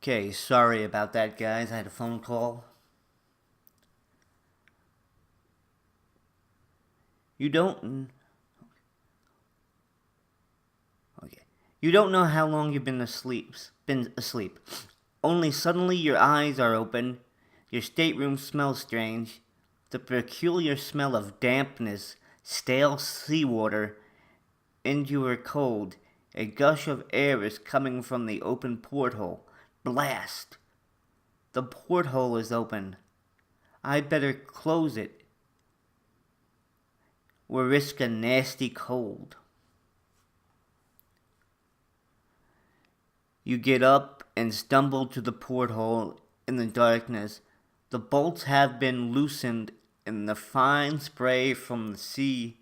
Okay, sorry about that, guys. I had a phone call. You don't. Okay. You don't know how long you've been asleep. Only suddenly your eyes are open. Your stateroom smells strange. The peculiar smell of dampness, stale seawater, and you are cold. A gush of air is coming from the open porthole. Blast! The porthole is open. I'd better close it or risk a nasty cold. You get up and stumble to the porthole in the darkness. The bolts have been loosened and the fine spray from the sea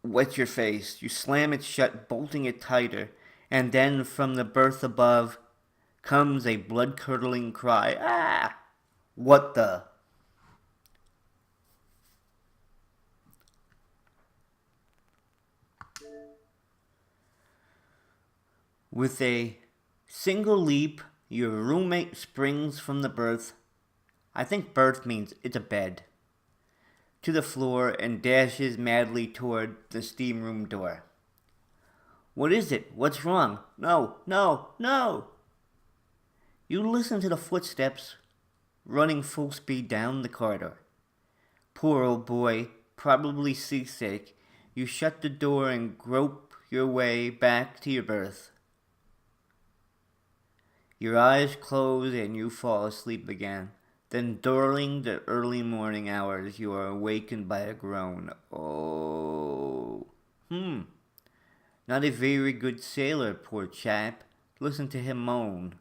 wets your face. You slam it shut, bolting it tighter, and then from the berth above comes a blood-curdling cry. Ah! What the? With a single leap, your roommate springs from the berth. I think berth means it's a bed. To the floor and dashes madly toward the steam room door. What is it? What's wrong? No, no, no! You listen to the footsteps running full speed down the corridor. Poor old boy, probably seasick. You shut the door and grope your way back to your berth. Your eyes close and you fall asleep again. Then during the early morning hours you are awakened by a groan. Oh. Not a very good sailor, poor chap. Listen to him moan.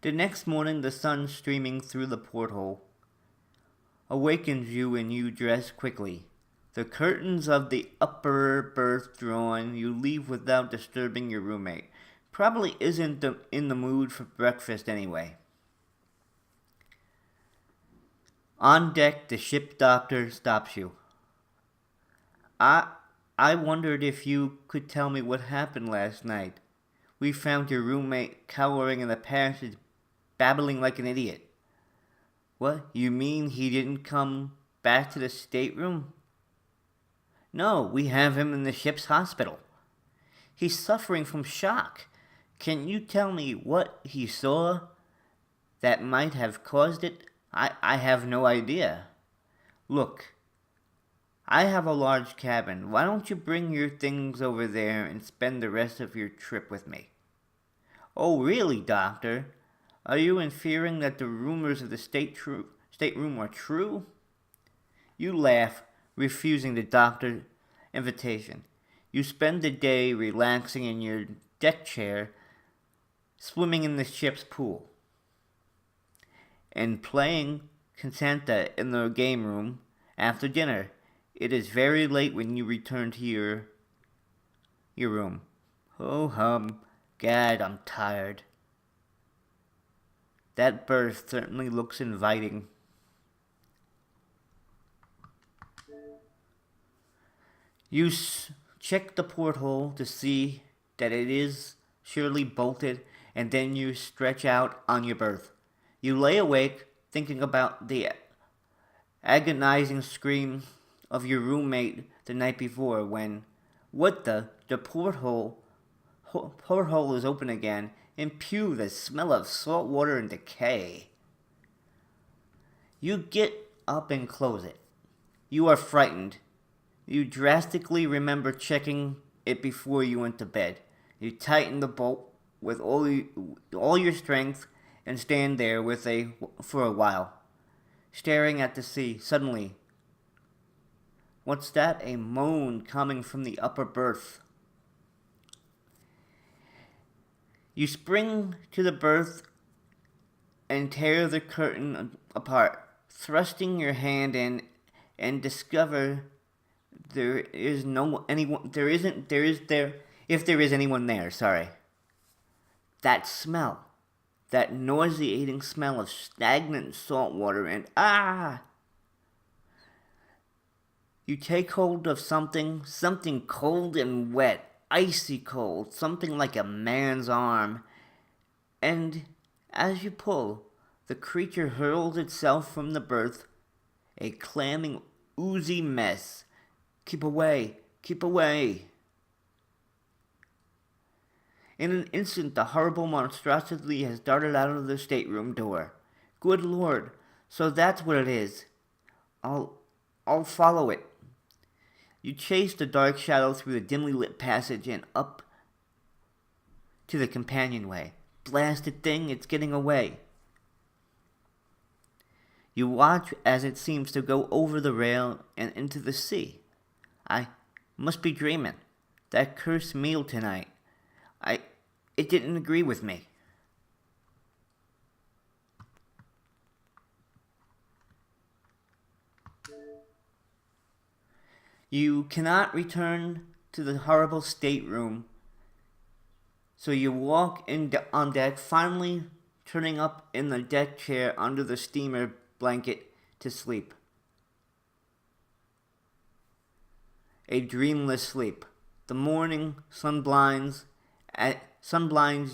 The next morning the sun streaming through the porthole awakens you and you dress quickly. The curtains of the upper berth drawn, you leave without disturbing your roommate. Probably isn't in the mood for breakfast anyway. On deck, the ship doctor stops you. I wondered if you could tell me what happened last night. We found your roommate cowering in the passage, babbling like an idiot. What, you mean he didn't come back to the stateroom? No, we have him in the ship's hospital. He's suffering from shock. Can you tell me what he saw that might have caused it? I have no idea. Look, I have a large cabin. Why don't you bring your things over there and spend the rest of your trip with me? Oh, really, Doctor? Are you inferring that the rumors of the stateroom are true? You laugh, refusing the doctor's invitation. You spend the day relaxing in your deck chair, swimming in the ship's pool, and playing Contenta in the game room after dinner. It is very late when you return to your room. Oh Gad, I'm tired. That berth certainly looks inviting. You check the porthole to see that it is surely bolted, and then you stretch out on your berth. You lay awake thinking about the agonizing scream of your roommate the night before when, what the porthole is open again, and pew, the smell of salt water and decay. You get up and close it. You are frightened. You drastically remember checking it before you went to bed. You tighten the bolt with all your strength and stand there for a while, staring at the sea. Suddenly, what's that? A moan coming from the upper berth. You spring to the berth and tear the curtain apart, thrusting your hand in, and discover if there is anyone there. Sorry. That smell, that nauseating smell of stagnant salt water, and you take hold of something cold and wet, icy cold, something like a man's arm, And as you pull, the creature hurls itself from the berth, a clamming, oozy mess. Keep away! Keep away! In an instant, the horrible monstrosity has darted out of the stateroom door. Good Lord, so that's what it is. I'll follow it. You chase the dark shadow through the dimly lit passage and up to the companionway. Blasted thing, it's getting away. You watch as it seems to go over the rail and into the sea. I must be dreaming. That cursed meal tonight. It didn't agree with me. You cannot return to the horrible stateroom, so you walk on deck, finally turning up in the deck chair under the steamer blanket to sleep. A dreamless sleep. The morning sun blinds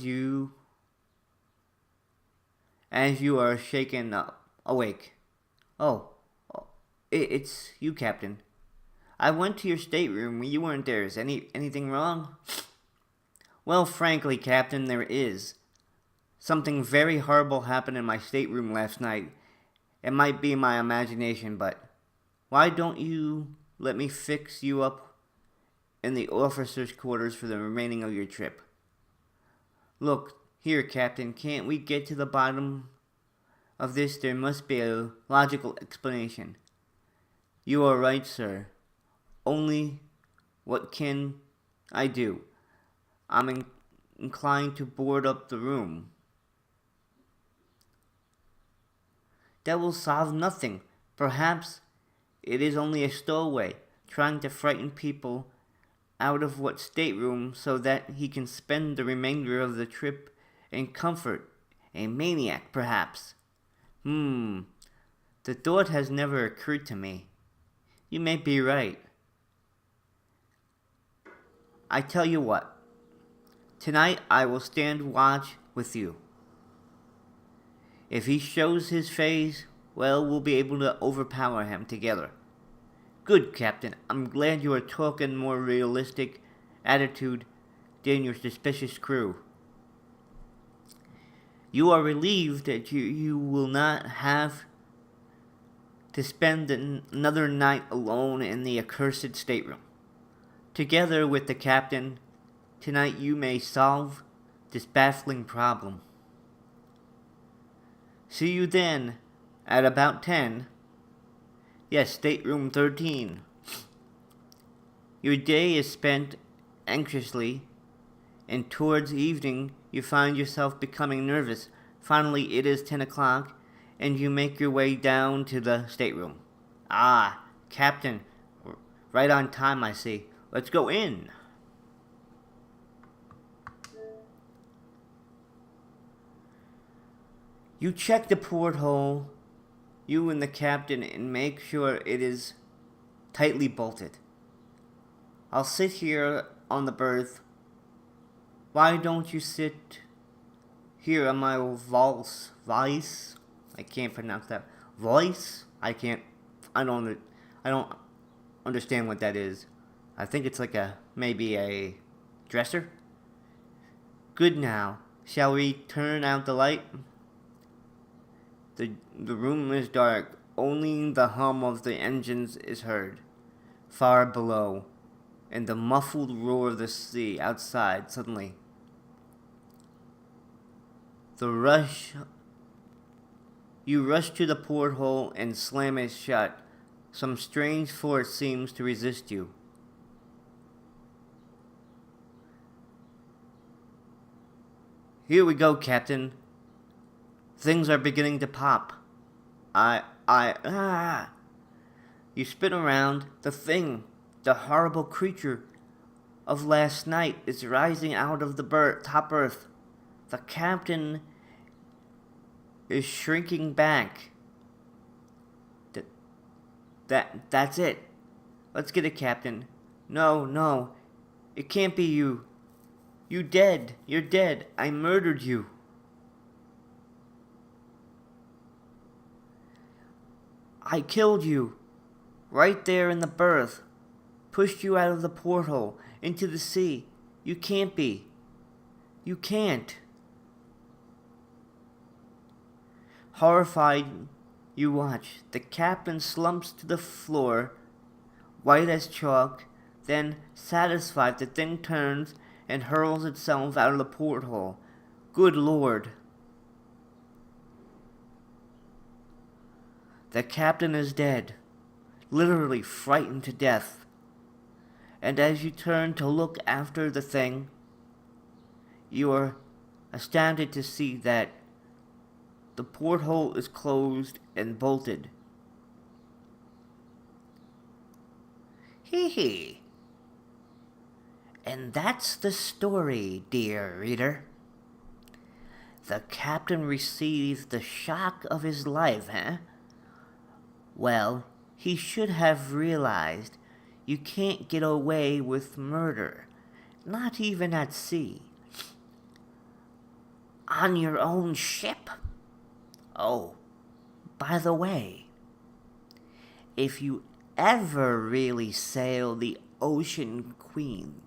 you as you are shaken up, awake. Oh, it's you, Captain. I went to your stateroom. You weren't there. Is anything wrong? Well, frankly, Captain, there is. Something very horrible happened in my stateroom last night. It might be my imagination, but why don't you let me fix you up in the officers' quarters for the remaining of your trip? Look, here, Captain, can't we get to the bottom of this? There must be a logical explanation. You are right, sir. Only what can I do? I'm inclined to board up the room. That will solve nothing. Perhaps it is only a stowaway trying to frighten people out of what stateroom so that he can spend the remainder of the trip in comfort. A maniac, perhaps. The thought has never occurred to me. You may be right. I tell you what. Tonight I will stand watch with you. If he shows his face, well, we'll be able to overpower him together. Good, Captain. I'm glad you are talking more realistic attitude than your suspicious crew. You are relieved that you will not have to spend another night alone in the accursed stateroom. Together with the captain, tonight you may solve this baffling problem. See you then at about 10. Yes, stateroom 13. Your day is spent anxiously, and towards evening you find yourself becoming nervous. Finally, it is 10 o'clock, and you make your way down to the stateroom. Ah, Captain, right on time, I see. Let's go in. You check the porthole, you and the captain, and make sure it is tightly bolted. I'll sit here on the berth. Why don't you sit here on my vice? I can't pronounce that. Voice? I don't understand what that is. I think it's like maybe a dresser. Good now. Shall we turn out the light? The room is dark. Only the hum of the engines is heard, far below, and the muffled roar of the sea outside. Suddenly, you rush to the porthole and slam it shut. Some strange force seems to resist you. Here we go, Captain. Things are beginning to pop. You spin around. The horrible creature of last night is rising out of the top berth. The captain is shrinking back. That's it. Let's get it, Captain. No. It can't be you. You're dead. I murdered you. I killed you. Right there in the berth. Pushed you out of the porthole into the sea. You can't be. You can't. Horrified, you watch. The captain slumps to the floor, white as chalk. Then, satisfied, the thing turns and hurls itself out of the porthole. Good Lord. The captain is dead, literally frightened to death. And as you turn to look after the thing, you are astounded to see that the porthole is closed and bolted. Hee hee. And that's the story, dear reader. The captain received the shock of his life, eh? Well, he should have realized you can't get away with murder, not even at sea. On your own ship? Oh, by the way, if you ever really sail the Ocean Queen,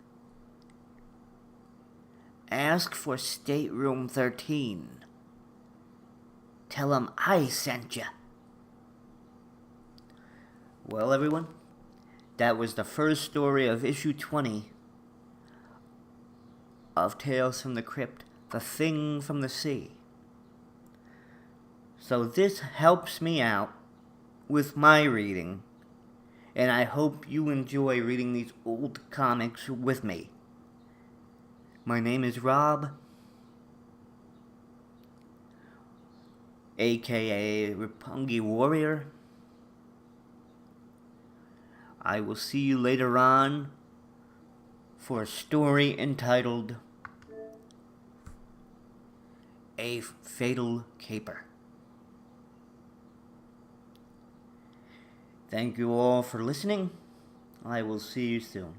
ask for Stateroom 13. Tell 'em I sent ya. Well, everyone, that was the first story of issue 20 of Tales from the Crypt, The Thing from the Sea. So this helps me out with my reading, and I hope you enjoy reading these old comics with me. My name is Rob, aka Roppongi Warrior. I will see you later on for a story entitled A Fatal Caper. Thank you all for listening. I will see you soon.